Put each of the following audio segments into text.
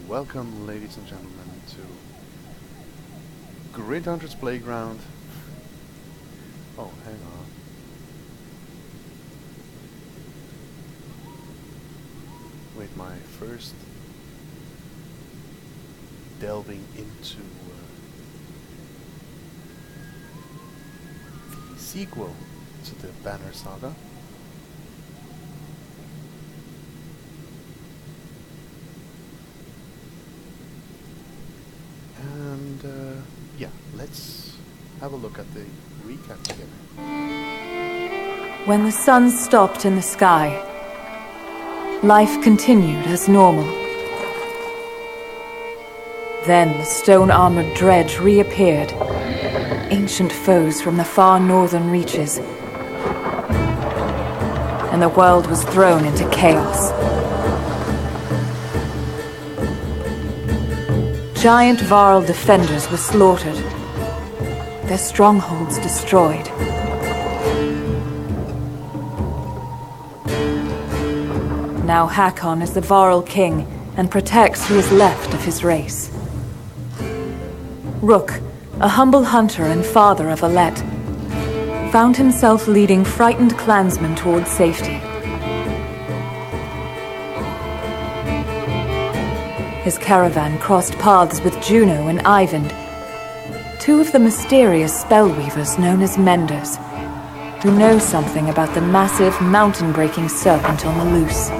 Welcome, ladies and gentlemen, to Grid Hunters Playground. Oh, hang on. With my first delving into the sequel to the Banner Saga. And yeah, let's have a look at the recap together. When the sun stopped in the sky, life continued as normal. Then the stone-armored dredge reappeared, ancient foes from the far northern reaches, and the world was thrown into chaos. Giant Varl defenders were slaughtered, their strongholds destroyed. Now Hakon is the Varl king and protects who is left of his race. Rook, a humble hunter and father of Alet, found himself leading frightened clansmen towards safety. His caravan crossed paths with Juno and Eyvind, two of the mysterious spellweavers known as Menders, who know something about the massive, mountain-breaking serpent on the loose.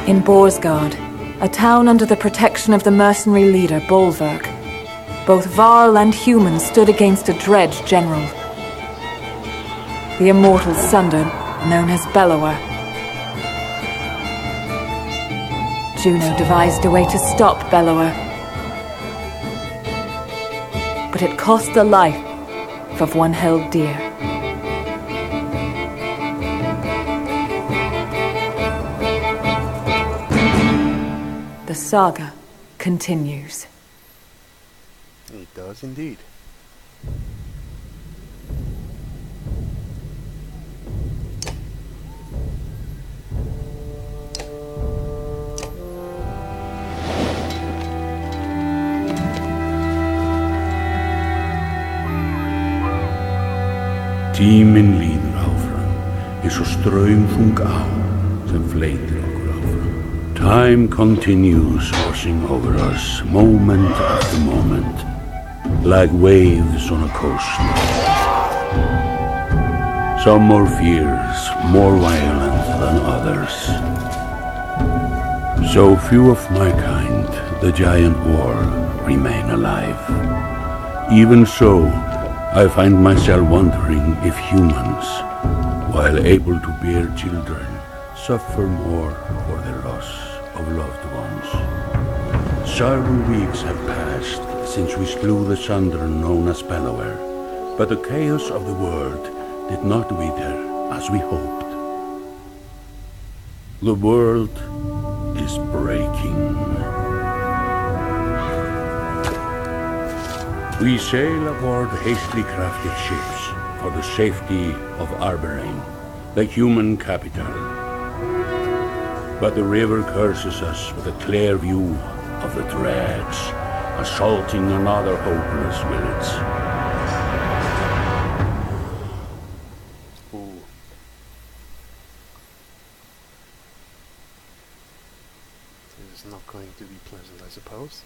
In Borsgard, a town under the protection of the mercenary leader Bolverk, both Varl and human stood against a dredge general, the immortal Sunder, known as Bellower. Juno devised a way to stop Bellower, but it cost the life of one held dear. The saga continues. It does indeed. Tíminn líður áfram, eins og straumþung á sem fleytir okkur áfram. Time continues washing over us, moment after moment, like waves on a coast. Some more fierce, more violent than others. So few of my kind, the giant war, remain alive. Even so, I find myself wondering if humans, while able to bear children, suffer more for the loss of loved ones. Several weeks have passed since we slew the Sunder known as Bellower, but the chaos of the world did not wither as we hoped. The world is breaking. We sail aboard hastily crafted ships for the safety of Arberain, the human capital. But the river curses us with a clear view of the dredge, assaulting another hopeless village. Ooh. This is not going to be pleasant, I suppose.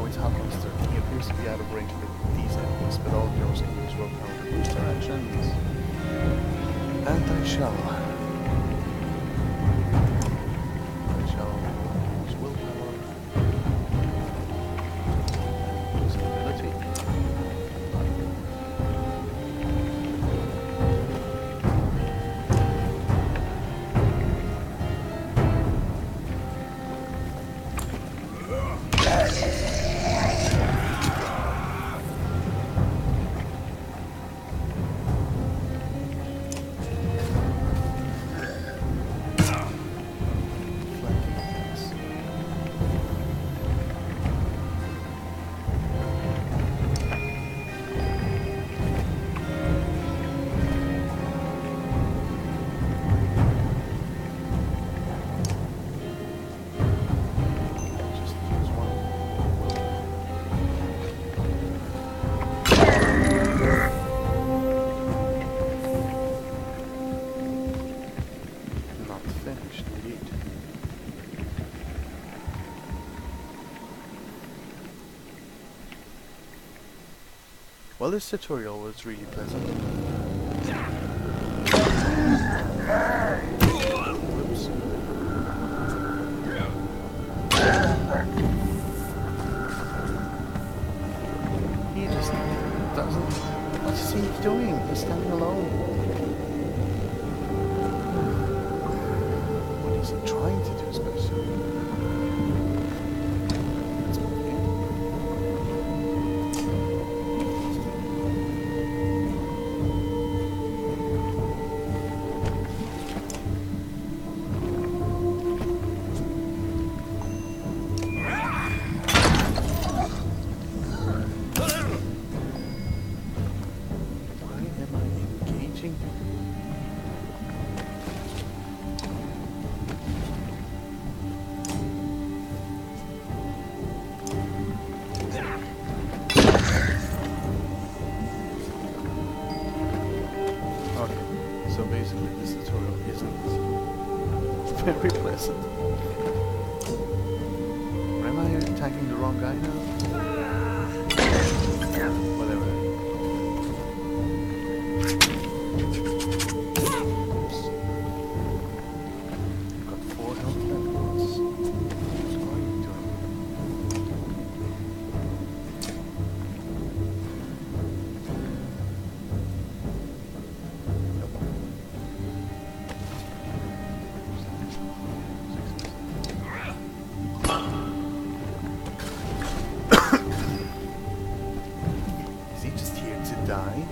Now it's Halconster. He appears to be out of range with these enemies, but all heroes can use rope power to boost their actions. And I shall use willpower. Use ability. Well, this tutorial was really pleasant. Whoops. He just doesn't... What's he doing? He's standing alone. What is he trying to do especially? Let's move in. So basically this tutorial isn't very pleasant. Or am I attacking the wrong guy now? Whatever. Oops. Got 4 health left. What's going to him? Die.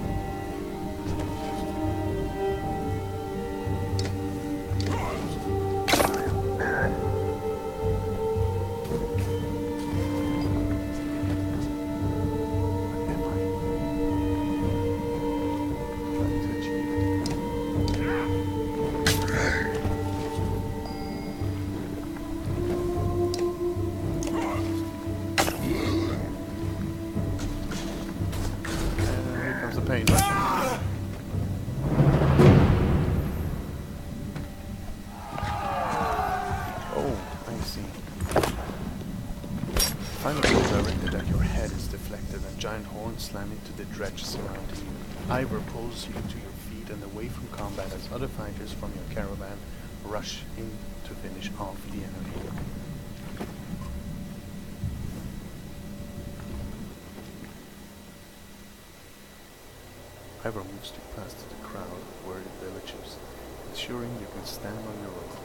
Pain. Oh, I see. Final rules directed that your head is deflected and giant horns slam into the dredge surrounding you. Ivor pulls you to your feet and away from combat as other fighters from your caravan rush in to finish off the enemy. Ivor moves you past the crowd of worried villagers, ensuring you can stand on your own.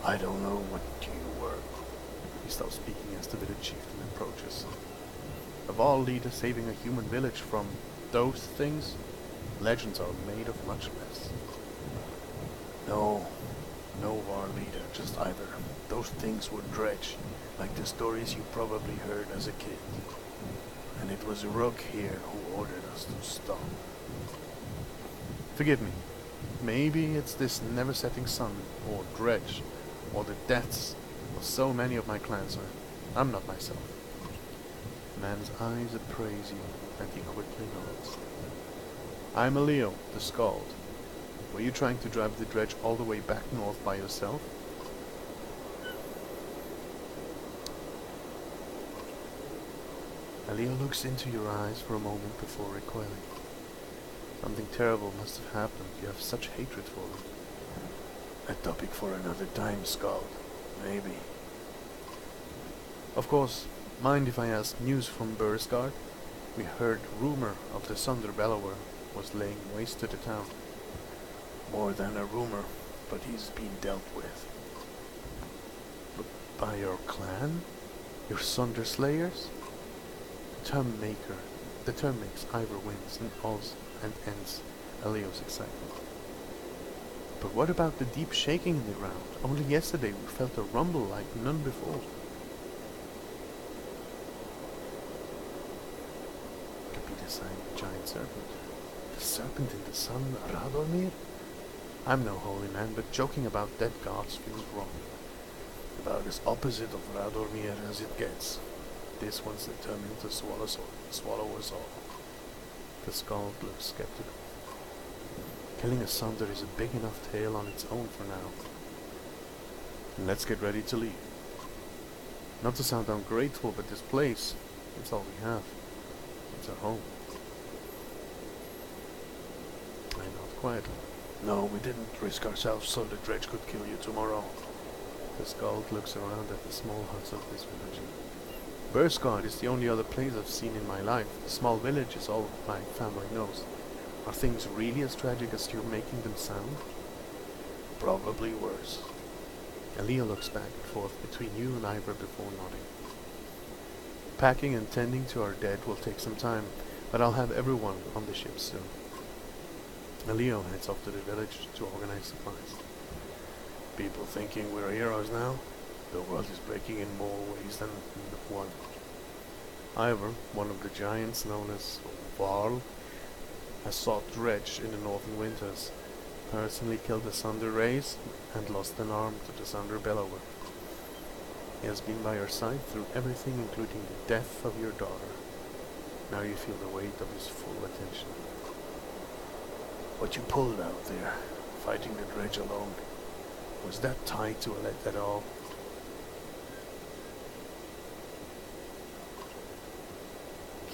I don't know what you were. He stops speaking as the village chieftain approaches. Of all leaders saving a human village from those things, legends are made of much less. No, war leader, just either. Those things were dredge, like the stories you probably heard as a kid. And it was Rook here who ordered us to stop. Forgive me. Maybe it's this never-setting sun, or dredge, or the deaths of so many of my clansmen. I'm not myself. Man's eyes appraise you, and he quickly nods. I'm Leo, the Scald. Were you trying to drive the dredge all the way back north by yourself? Leo looks into your eyes for a moment before recoiling. Something terrible must have happened. You have such hatred for him. A topic for another time, Skull. Maybe. Of course, mind if I ask news from Bursgard? We heard rumor of the Sunder Bellower was laying waste to the town. More than a rumor, but he's been dealt with. But by your clan? Your Sunder Slayers? The term makes Ivor wins and alls and ends Elio's excitement. But what about the deep shaking in the ground? Only yesterday we felt a rumble like none before. Could be the giant serpent. The serpent in the sun, Radormir? I'm no holy man, but joking about dead gods feels wrong. About as opposite of Radormir as it gets. This one's determined to swallow us all. The skull looks skeptical. Killing a Sunder is a big enough tale on its own for now. Let's get ready to leave. Not to sound ungrateful, but this place, it's all we have. It's our home. I nod quietly. No, we didn't risk ourselves so the dredge could kill you tomorrow. The skull looks around at the small huts of this village. Bursgard is the only other place I've seen in my life. The small village is all my family knows. Are things really as tragic as you're making them sound? Probably worse. Leo looks back and forth between you and Ivor before nodding. Packing and tending to our dead will take some time, but I'll have everyone on the ship soon. Leo heads off to the village to organize supplies. People thinking we're heroes now? The world is breaking in more ways than one. Ivor, one of the giants known as Varl, has sought dredge in the northern winters, personally killed the Sunder race, and lost an arm to the Sunder Bellower. He has been by your side through everything, including the death of your daughter. Now you feel the weight of his full attention. What you pulled out there, fighting the dredge alone, was that tied to a lead at all?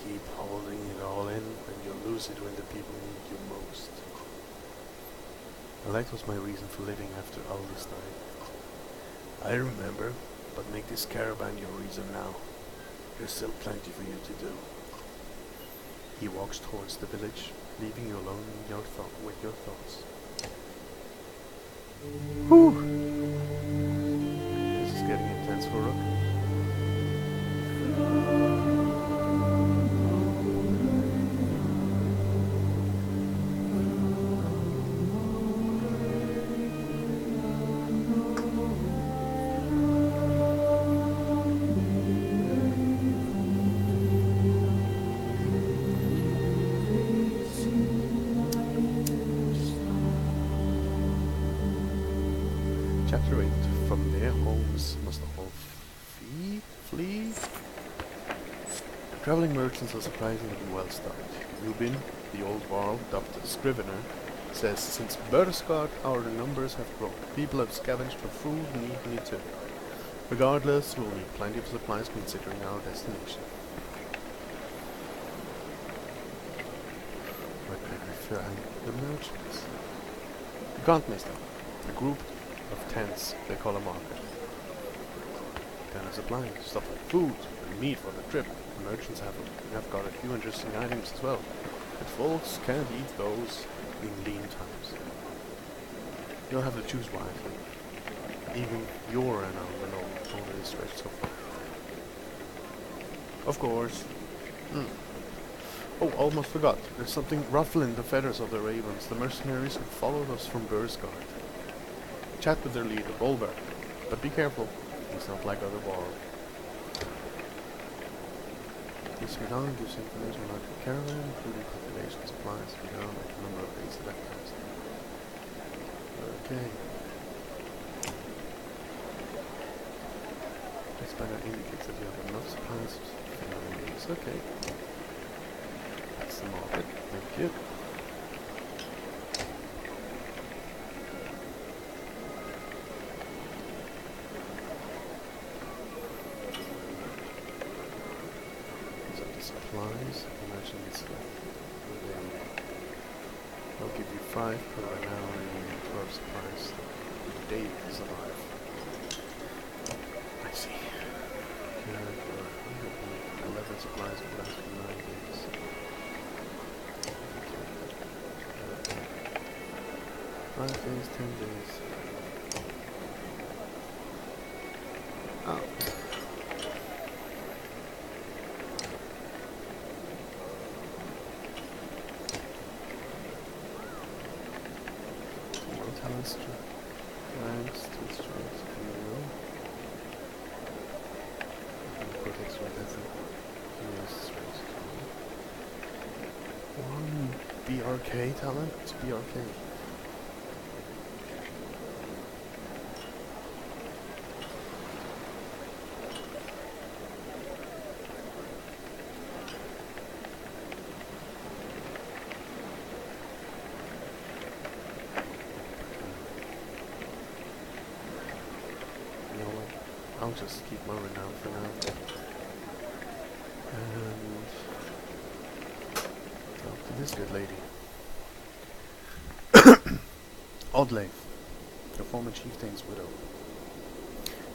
Keep holding it all in, and you'll lose it when the people need you most. Well, that was my reason for living after Aldous died. I remember, but make this caravan your reason now. There's still plenty for you to do. He walks towards the village, leaving you alone with your thoughts. Whew! This is getting intense for Rook. Chapter 8. From their homes must all flee? The traveling merchants are surprisingly well stocked. Rubin, the old Varl, dubbed Scrivener, says, since Bursgard our numbers have grown. People have scavenged for food, meat too. Regardless, we'll need plenty of supplies considering our destination. What can I find the merchants? You can't miss them. A group of tents they call a market. Kind of supplies, stuff like food and meat for the trip. The merchants have got a few interesting items as well, but folks can't eat those in lean times. You'll have to choose wisely. Even your and our only stretched so far. Of course. Oh, almost forgot. There's something ruffling the feathers of the ravens, the mercenaries who followed us from Bursgard. Chat with their leader, Bolver, but be careful. He's not like other Varl. This Medallion gives information about the caravan, including population supplies, like a number of days of activities. Okay. This banner indicates that you have enough supplies for 9 days. Okay. That's the market. Thank you. supplies. Imagine it's per day. I'll give you 5 per an hour and 12 supplies per day to survive. I see. Good for 111 supplies will last for 9 days. 5 days, 10 days. Oh. One talent ranks, 2 strengths, protects your desert. One BRK talent? It's BRK. I'll just keep my renown for now. And talk to this good lady. Oddleif, the former chieftain's widow,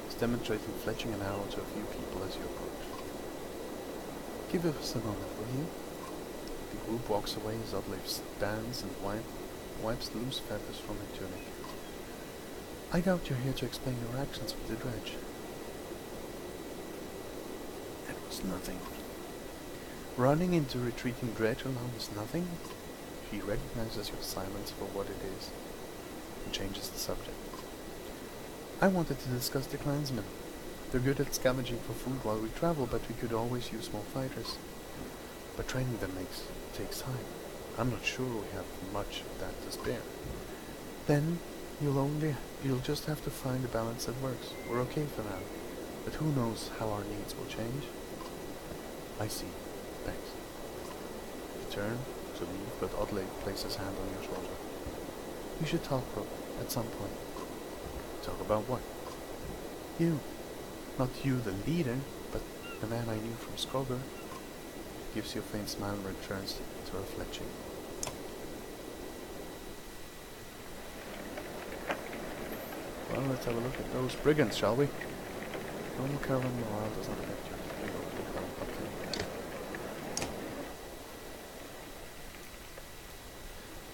is demonstrating fletching an arrow to a few people as you approach. Give us a moment, will you? The group walks away as Oddleif stands and wipes loose feathers from her tunic. I doubt you're here to explain your actions with the dredge. Nothing. Running into retreating dredge alone is nothing? She recognizes your silence for what it is and changes the subject. I wanted to discuss the clansmen. They're good at scavenging for food while we travel, but we could always use more fighters. But training them takes time. I'm not sure we have much of that to spare. Then you'll just have to find a balance that works. We're okay for now, but who knows how our needs will change? I see. Thanks. You turn to leave, but Oddleif places his hand on your shoulder. We should talk, Brooke, at some point. Talk about what? You. Not you, the leader, but the man I knew from Skogar. Gives you a faint smile and returns to her fletching. Well, let's have a look at those brigands, shall we? Normal caravan morale does not affect you.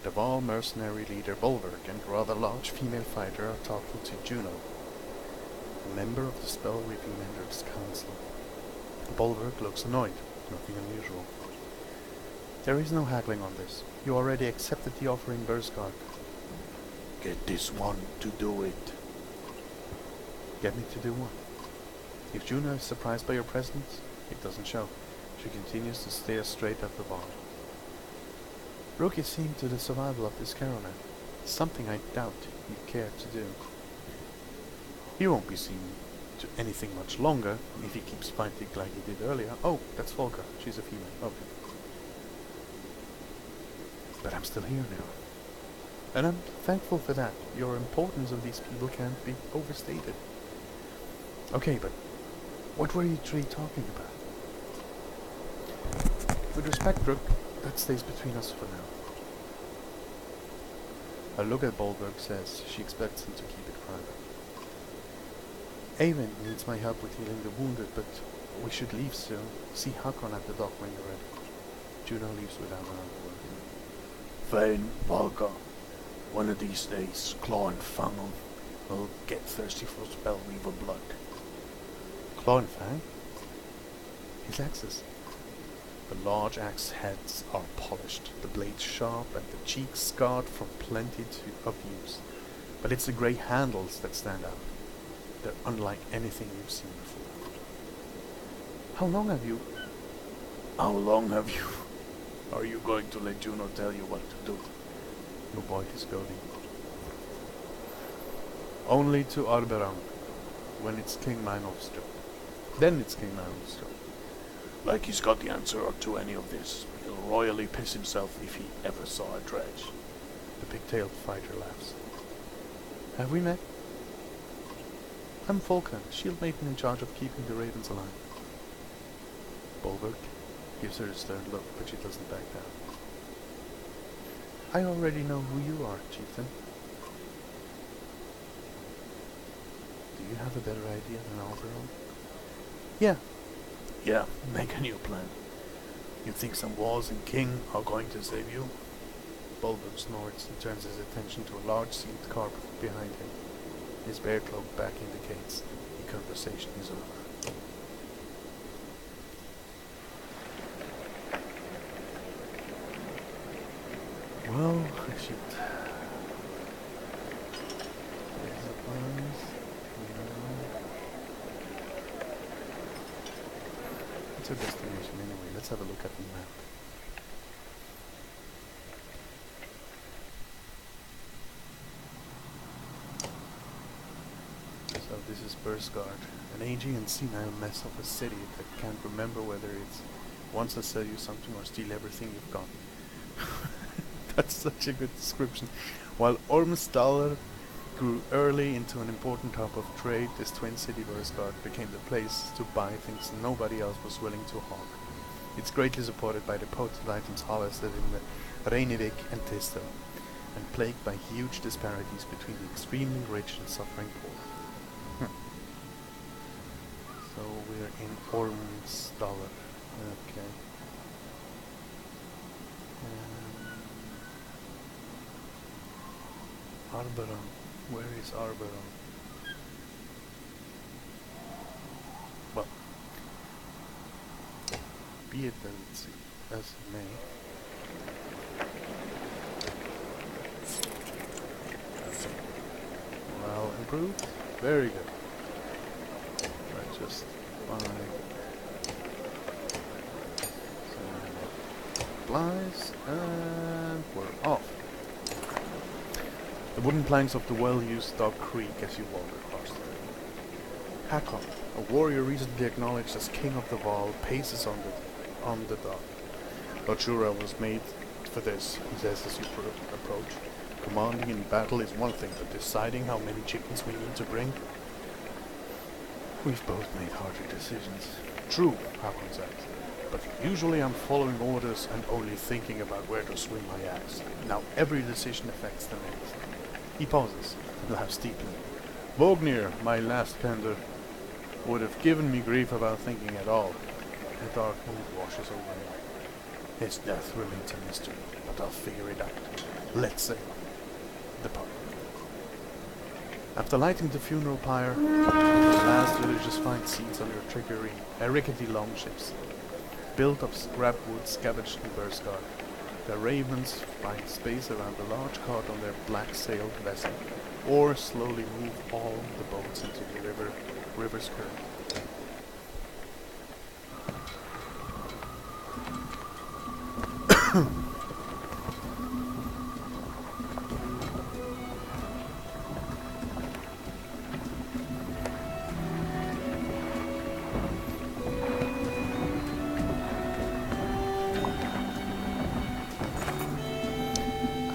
The Val mercenary leader Bolverk and a rather large female fighter are talking to Juno, a member of the spell-weaving Menders Council. Bolverk looks annoyed, nothing unusual. There is no haggling on this. You already accepted the offer in Berskard. Get this one to do it. Get me to do what? If Juno is surprised by your presence, it doesn't show. She continues to stare straight at the Val. Rook is seeing to the survival of this caravan. Something I doubt you care to do. He won't be seen to anything much longer if he keeps fighting like he did earlier. Oh, that's Volker. She's a female. Okay. But I'm still here now. And I'm thankful for that. Your importance of these people can't be overstated. Okay, but what were you three talking about? With respect, Brooke, that stays between us for now. A look at Bolberg says she expects him to keep it private. Avon needs my help with healing the wounded, but we should leave soon. See Hakon at the dock when you're ready. Juno leaves without another word. Fine, Volker. One of these days, Claw and Fang will get thirsty for Spellweaver blood. Claw and Fang? His axes. The large axe heads are polished, the blades sharp, and the cheeks scarred from plenty of use. But it's the grey handles that stand out. They're unlike anything you've seen before. How long have you... Are you going to let Juno tell you what to do? Your boy is goading. Only to Arberang, when it's King Minovstrip. Then it's King Minovstrip. Like he's got the answer to any of this. He'll royally piss himself if he ever saw a dredge. The pigtailed fighter laughs. Have we met? I'm Volker, shield maiden in charge of keeping the ravens alive. Bolverk, gives her a stern look, but she doesn't back down. I already know who you are, chieftain. Do you have a better idea than Alberon? Yeah, make a new plan. You think some walls and king are going to save you? Bulbin snorts and turns his attention to a large sealed carpet behind him. His bear cloak back indicates the conversation is over. Well, shoot. There's the plans. What's our destination anyway? Let's have a look at the map. So this is Bursgard, an aging and senile mess of a city that can't remember whether it wants to sell you something or steal everything you've got. That's such a good description. While Ormsdaler grew early into an important hub of trade, this twin city Bursgard became the place to buy things nobody else was willing to hog. It's greatly supported by the potent items harvested in the Reinevik and Tisto, and plagued by huge disparities between the extremely rich and suffering poor. So we're in Ormsdaler. Okay. Arberon. Where is Arberon? Well, be it as it may. Morale improved. Very good. Right, just buy some supplies and we're off. The wooden planks of the well-used dock creak as you walk across them. Hakon, a warrior recently acknowledged as king of the Val, paces on the dock. Lachura was made for this, he says as you approach. Commanding in battle is one thing, but deciding how many chickens we need to bring? We've both made harder decisions. True, Hakon says, but usually I'm following orders and only thinking about where to swing my axe. Now every decision affects the next. He pauses and laughs deeply. Vognir, my last tender, would have given me grief about thinking at all. A dark mood washes over me. His death remains a mystery, but I'll figure it out. Let's sail. Depart. After lighting the funeral pyre, the last villagers find seats on their rickety longships, built of scrap wood scavenged in Bursgard. The ravens find space around the large cart on their black-sailed vessel, or slowly move all the boats into the river's current.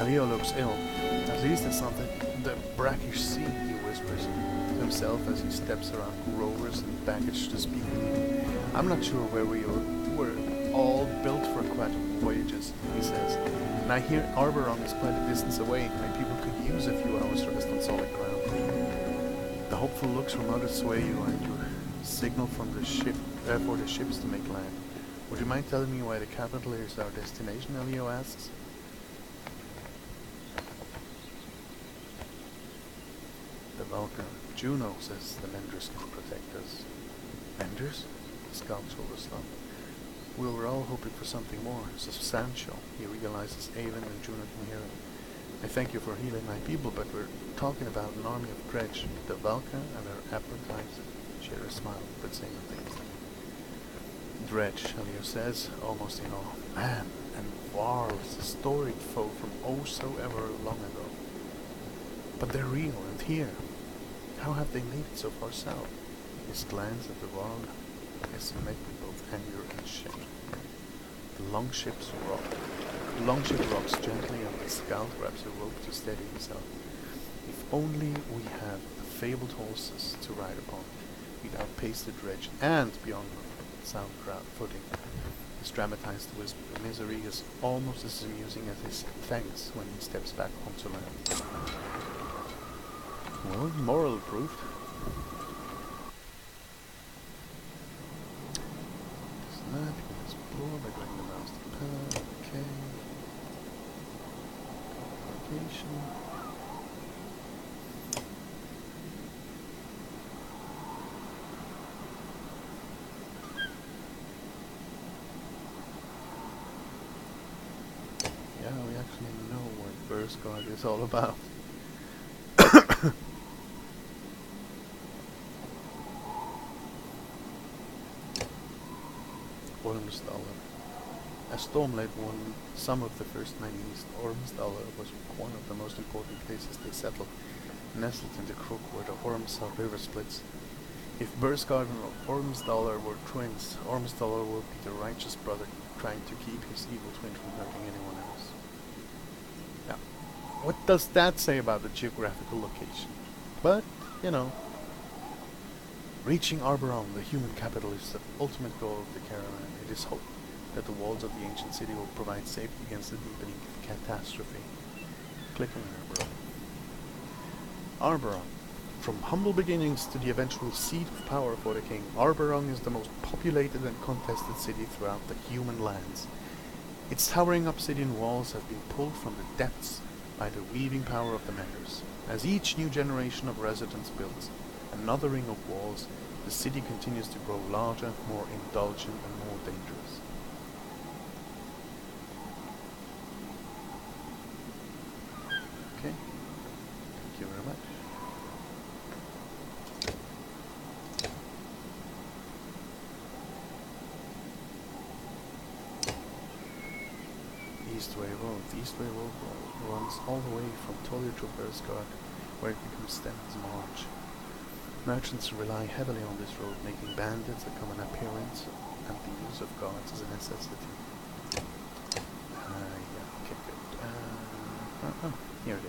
Leo looks ill. At least it's not the brackish sea, he whispers to himself as he steps around rowers and baggage to speak. I'm not sure where we were all built for aquatic voyages, he says. And I hear Arberon is quite a distance away. My people could use a few hours rest on solid ground. The hopeful looks from out sway you and you signal from the ship for the ships to make land. Would you mind telling me why the capital is our destination? Elio asks. The Vulcan. Juno says the Menders can protect us. Menders? The scout's shoulders slump. We were all hoping for something more substantial. He realizes Avon and Juno can hear him. I thank you for healing my people, but we're talking about an army of Dredge. The Vulcan and her appetites share a smile, but say nothing. Dredge, Elio says, almost in awe. Man, and Varls, a storied foe from oh so ever long ago. But they're real and here. How have they made it so far south? His glance at the Varl is met with both anger and shame. The longship rocks gently and the scout grabs a rope to steady himself. If only we had the fabled horses to ride upon, we'd outpace the Dredge and be on sound footing. His Orm's dramatized misery is almost as amusing as his thanks when he steps back onto land. Well, moral proof. Snap, you can explore by going the master path. Okay. Location. Yeah, we actually know what Burstguard is all about. Ormsdalr. As Stormlight won some of the first men east, Ormsdalr was one of the most important places they settled, nestled in the crook where the Ormsal River splits. If Burstguard and Ormsdalr were twins, Ormsdalr would be the righteous brother trying to keep his evil twin from hurting anyone else. Now, what does that say about the geographical location? But, you know, reaching Arboron, the human capital, is the ultimate goal of the caravan. It is hoped that the walls of the ancient city will provide safety against the deepening catastrophe. Click on Arboron. Arboron. From humble beginnings to the eventual seat of power for the king, Arboron is the most populated and contested city throughout the human lands. Its towering obsidian walls have been pulled from the depths by the weaving power of the Menders. As each new generation of residents builds another ring of walls, the city continues to grow larger, more indulgent, and more dangerous. Okay, thank you very much. Eastway Road. The Eastway Road runs all the way from Tollier to Burstguard, where it becomes Sten's March. Merchants rely heavily on this road, making bandits a common appearance, and the use of guards is a necessity. Yeah, okay, good. Here it is.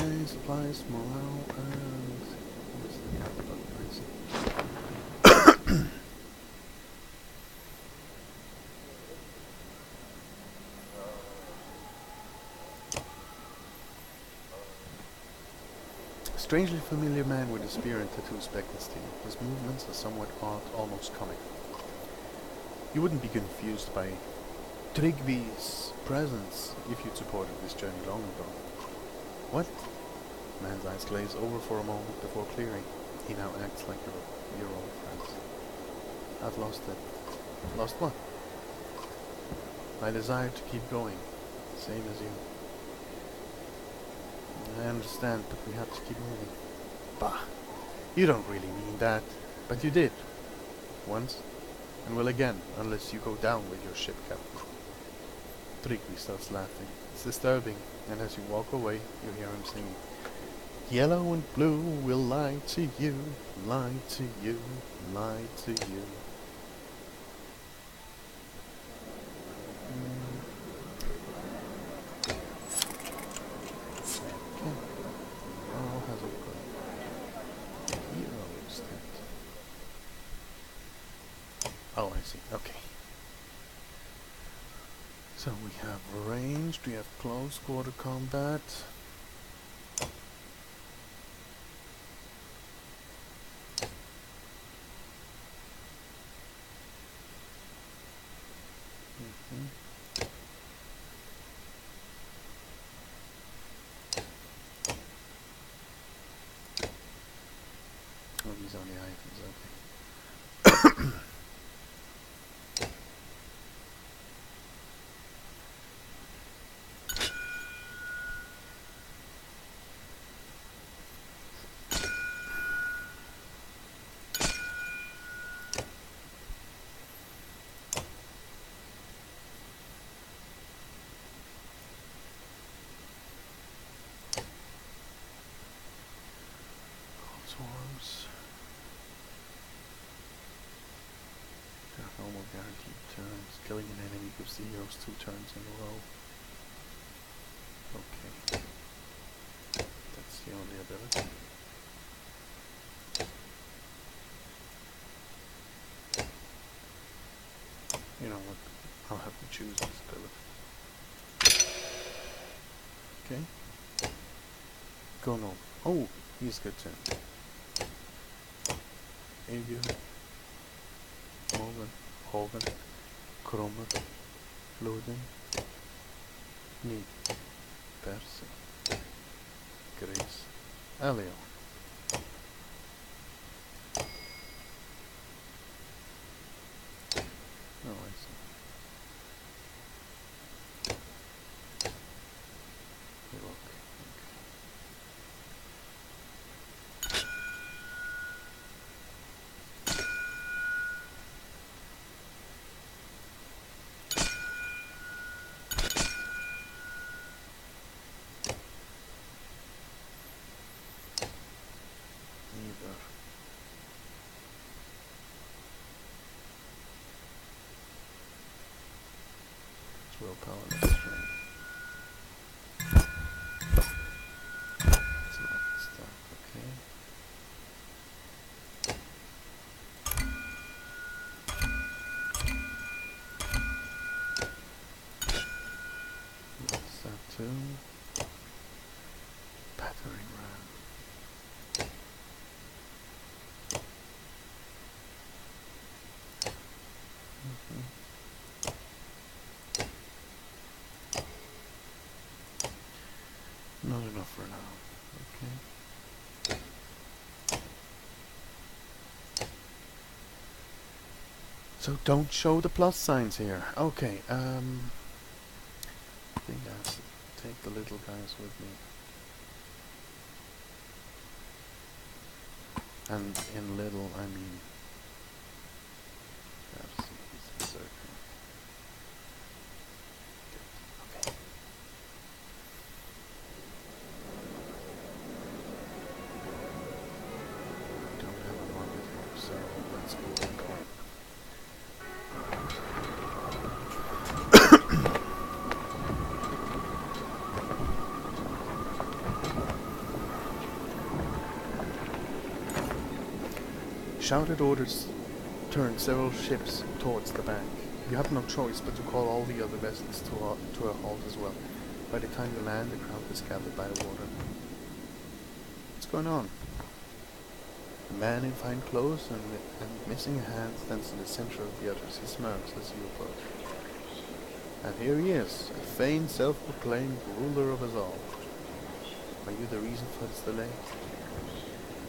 Okay, supplies, morale, and... where's the capital? I see. Strangely familiar man with a spear and tattoo specked steel. His movements are somewhat odd, almost comic. You wouldn't be confused by Tryggvi's presence if you'd supported this journey long ago. What? Man's eyes glaze over for a moment before clearing. He now acts like your old friends. I've lost it. Lost what? My desire to keep going. Same as you. I understand, but we have to keep moving. Bah! You don't really mean that. But you did. Once. And will again, unless you go down with your ship, Captain. Tryggvi starts laughing. It's disturbing, and as you walk away, you hear him singing. Yellow and blue will lie to you, lie to you, lie to you. Oh, I see. Okay. So we have ranged, we have close quarter combat. Oh, these are the items, okay. Swarms. Normal guaranteed turns. Killing an enemy gives the heroes 2 turns in a row. Okay. That's the only ability. You know what? I'll have to choose this ability. Okay. Go no. Oh, he's good too. Evil. Morgan. Hogan. Krummer. Luden. Ni. Percy. Grace. Elio. Oh, I see. Look. Neither. It's willpower and strength. It's not stuff, okay. What's that too? Battering ram. Not enough for now. Okay. So don't show the plus signs here. Okay. I think I have to take the little guys with me. And in little, I mean. Percy, he's a berserker. Okay. Don't have a market here, so let's go and go. Shouted orders turned several ships towards the bank. You have no choice but to call all the other vessels to a halt as well. By the time you land, the crowd is gathered by the water. What's going on? A man in fine clothes and missing a hand stands in the center of the others. He smirks as you approach. And here he is, a vain, self-proclaimed ruler of us all. Are you the reason for this delay?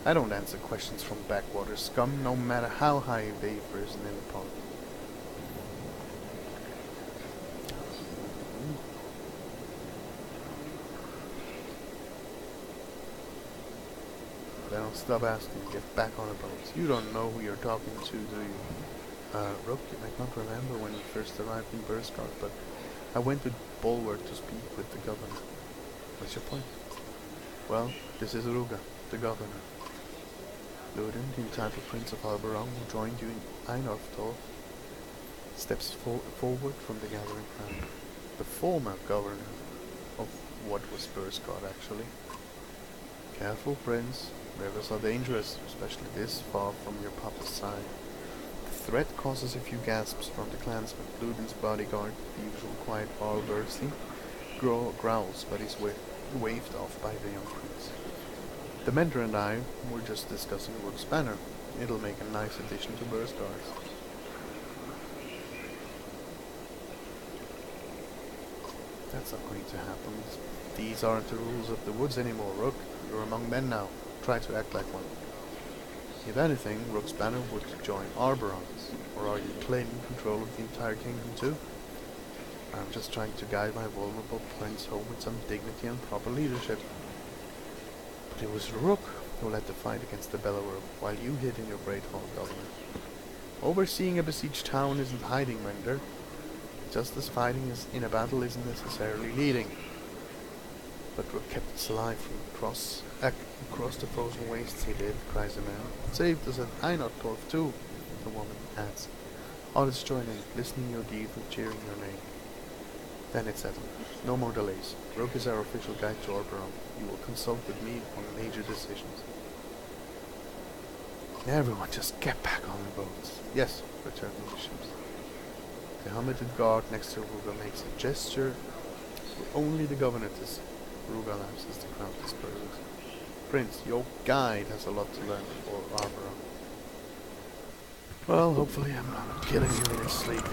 I don't answer questions from backwater scum, no matter how high they've risen in the pond. Then stop asking, get back on a boat. You don't know who you're talking to, do you? Rook, you might not remember when you first arrived in Burskard, but I went to Bulwark to speak with the governor. What's your point? Well, this is Ruga, the governor. Luden, the entitled Prince of Alberong, who joined you in Einarftor, steps forward from the gathering crowd. The former governor of what was Burskard, actually. Careful, Prince. Rivers are dangerous, especially this far from your papa's side. The threat causes a few gasps from the clansmen. Luden's bodyguard, the usual quiet Barbersi, growls, but is waved off by the young prince. The mentor and I were just discussing Rook's banner. It'll make a nice addition to Burskard. That's not going to happen. These aren't the rules of the woods anymore, Rook. You're among men now. Try to act like one. If anything, Rook's banner would join Arboron's. Or are you claiming control of the entire kingdom too? I'm just trying to guide my vulnerable prince home with some dignity and proper leadership. But it was Rook who led the fight against the Bellower, while you hid in your great hall, Governor. Overseeing a besieged town isn't hiding, Render. Just as fighting in a battle isn't necessarily leading. But Rook kept us alive from across the frozen wastes he did, cries the man. Saved us at Einartorf too, the woman adds. Others join in, listening your deeds and cheering your name. Then it's settled. No more delays. Rogue is our official guide to Oberon. You will consult with me on major decisions. Everyone just get back on the boats. Yes, returned the ships. The helmeted guard next to Ruga makes a gesture for only the governor to see. Ruga laughs as the crowd disperses. Prince, your guide has a lot to learn before Oberon. Well, hopefully I'm not killing you in your sleep.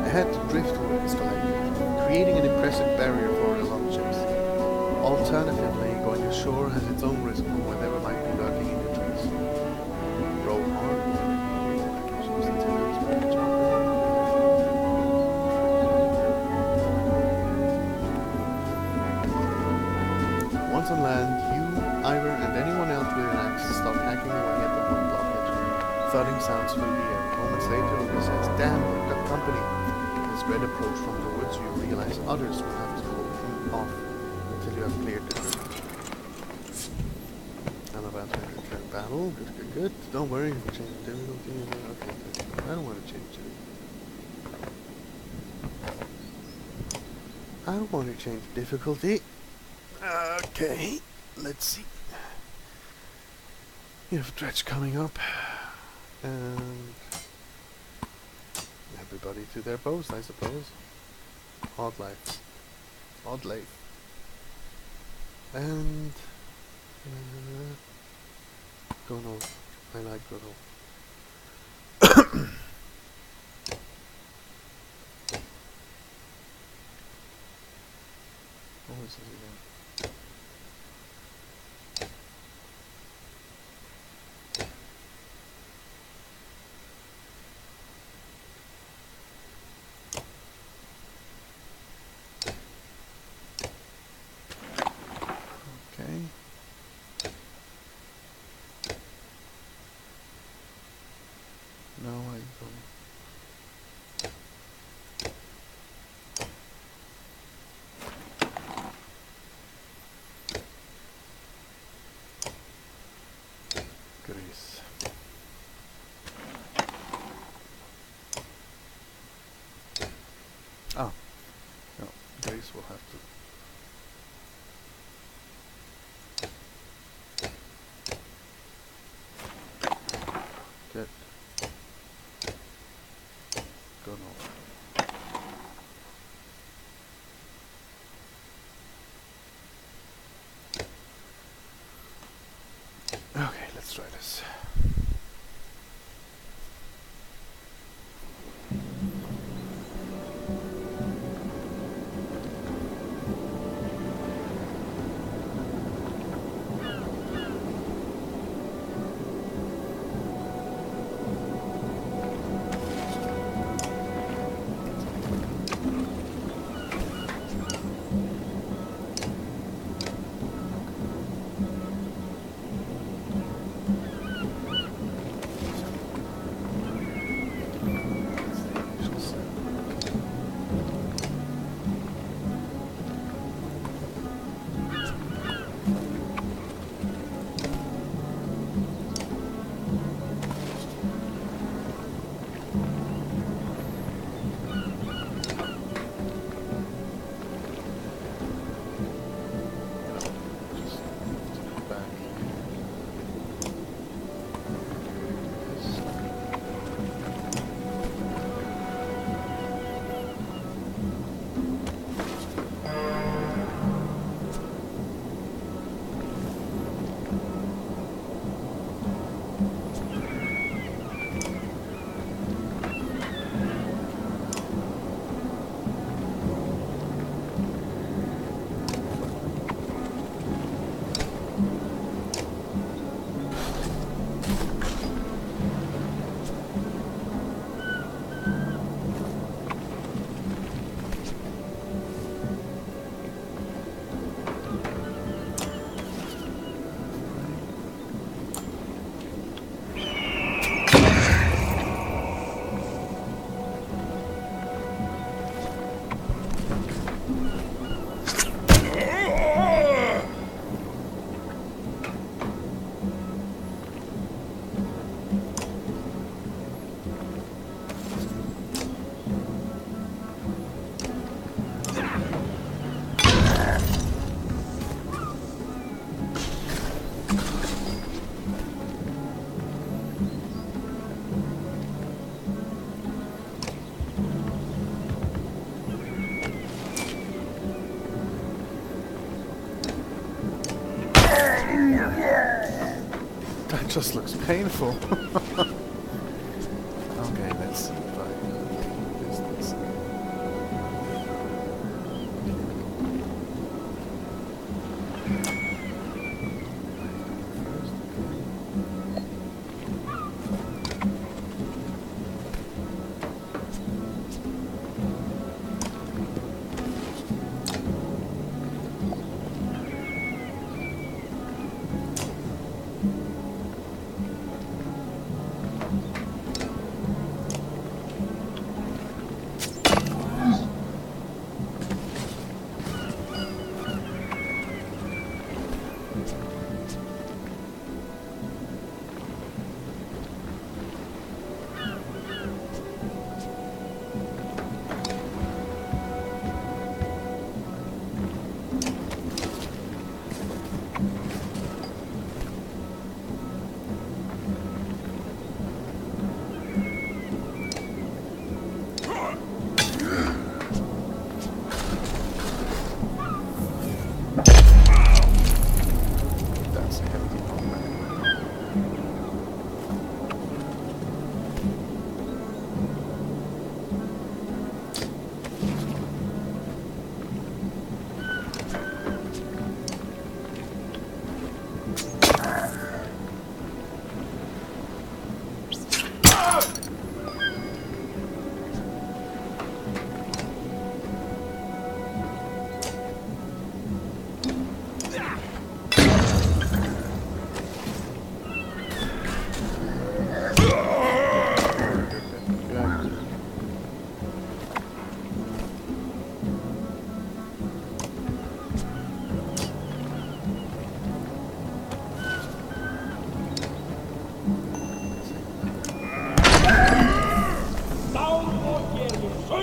Ahead, driftwood is collected, creating an impressive barrier for the longships. Alternatively, going ashore has its own risk for whatever might be lurking in the trees. Row hard. Once on land, you, Ivor, and anyone else with an axe start hacking away at the wood blockage. Thudding sounds fill the air. Moments later, Uga says, "Damn, we've got company." As Red approach from the woods, you realize others will have to hold him off until you have cleared the room. I'm about to enter battle. Good. Don't worry, change the difficulty. Okay, good. I don't want to change it. I don't want to change difficulty. Okay, let's see. You have Dredge coming up. And everybody to their post, I suppose. Odd life. Odd life. And Gonal. I like Gonal. What was this again? Okay. No, I don't. Grace. Ah, no, Grace will have to. Good. Go north. Okay, let's try this. That just looks painful. Okay, let's see if I can do this. That's a heavy combat.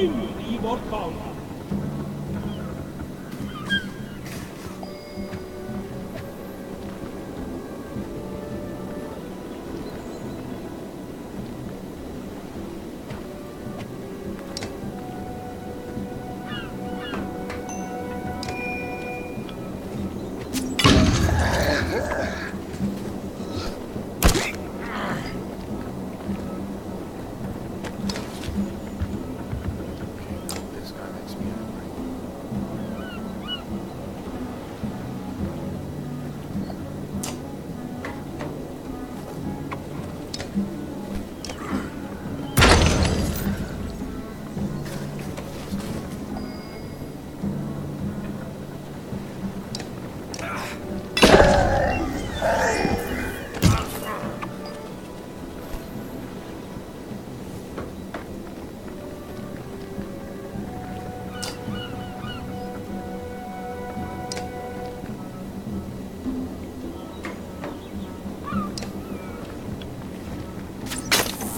Sömn i vårt barn. This guy makes me angry.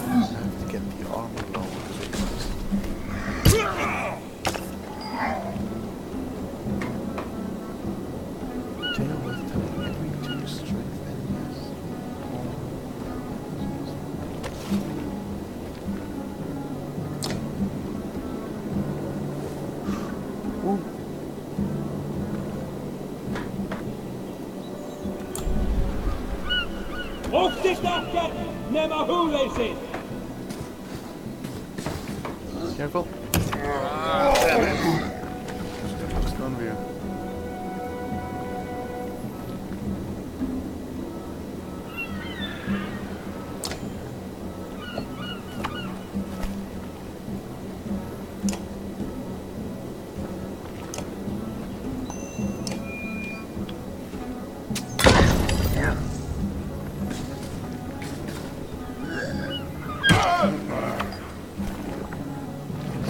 I have to get the armor low. Tail with telling every 2 strength enemies. Ooh. Och det stackar nämma hulesit. Careful. Stone view.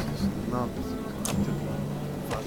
This is not going to be fun.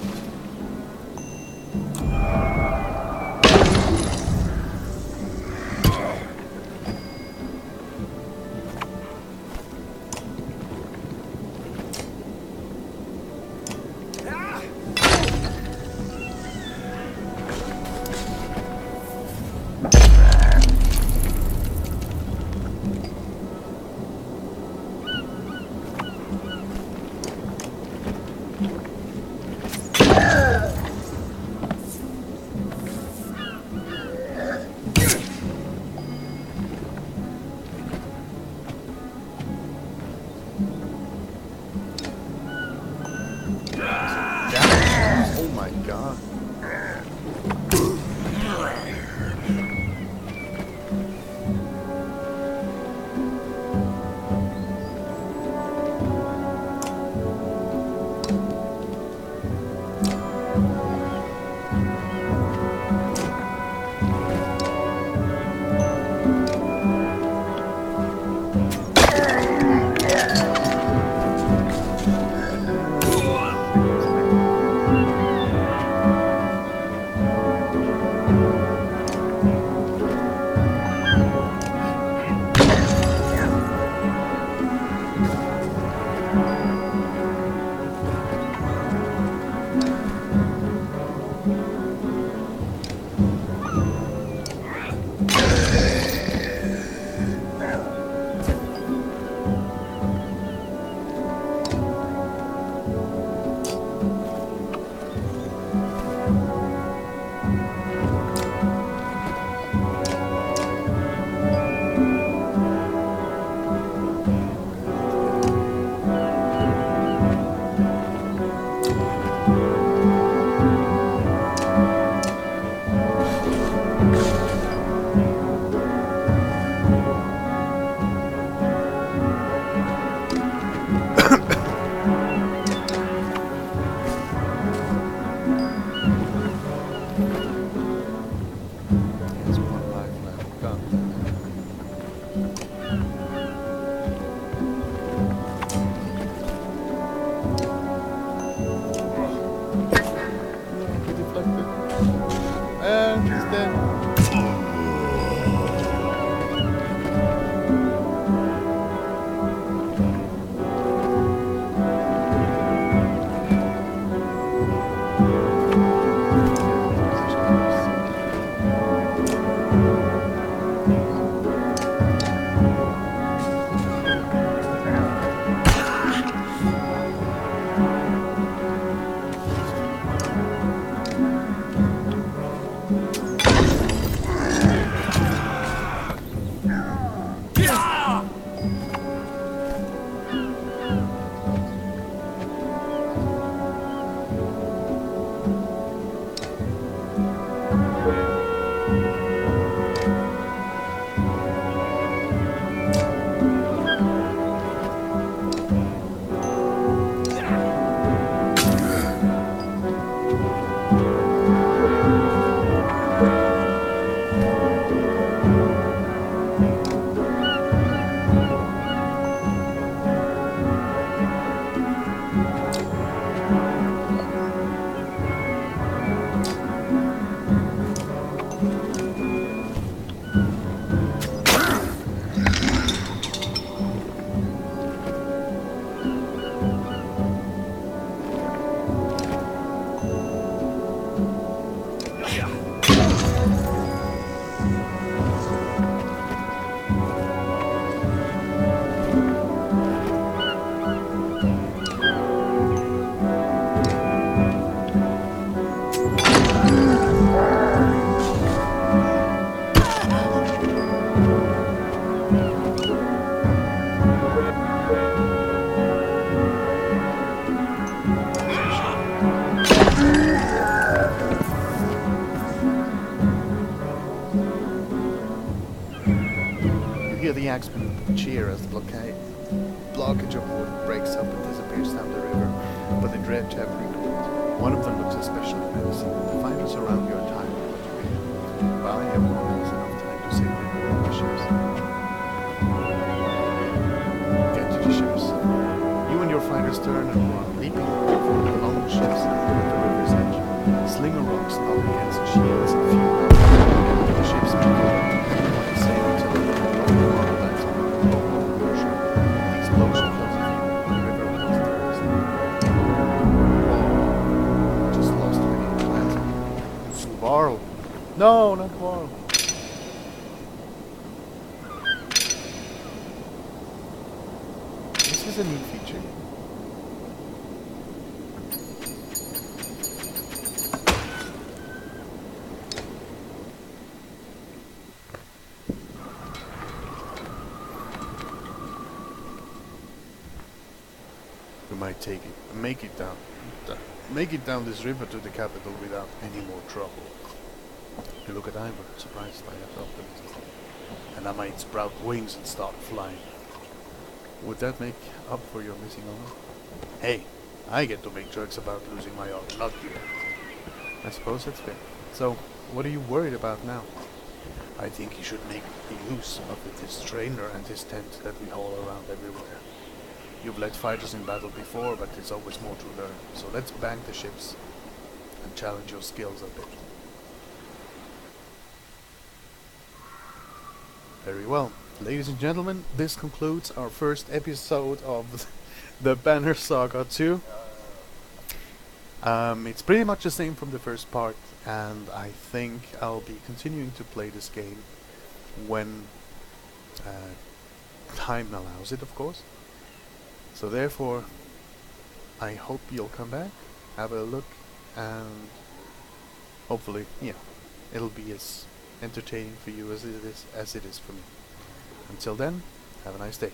He deflected. And he's dead. You hear the axemen cheer as the blockage of wood breaks up and disappears down the river, but the dredge have recoiled. One of them looks especially menacing. Find us around your time, but I have more than enough time to save the board of the ships. Get to the ships. You and your fighters turn and run, leaping along the ships at the river's edge. Slinger rocks knock against shields and fuel. The ships move forward. Sail until the water lands on the ocean. The explosion closes the view. The river closes the rest. Oh, just lost many plants. Varl. No, not Varl. This is a neat feature. We might make it down this river to the capital without any more trouble. You look at Ivor, surprised by that optimism. And I might sprout wings and start flying. Would that make up for your missing honor? Hey, I get to make jokes about losing my honor, not you. I suppose that's fair. So, what are you worried about now? I think you should make use of this trainer and his tent that we haul around everywhere. You've led fighters in battle before, but there's always more to learn. So let's bank the ships and challenge your skills a bit. Very well. Ladies and gentlemen, this concludes our first episode of the Banner Saga 2. It's pretty much the same from the first part, and I think I'll be continuing to play this game when time allows it, of course. So therefore, I hope you'll come back, have a look, and hopefully, it'll be as entertaining for you as it is for me. Until then, have a nice day.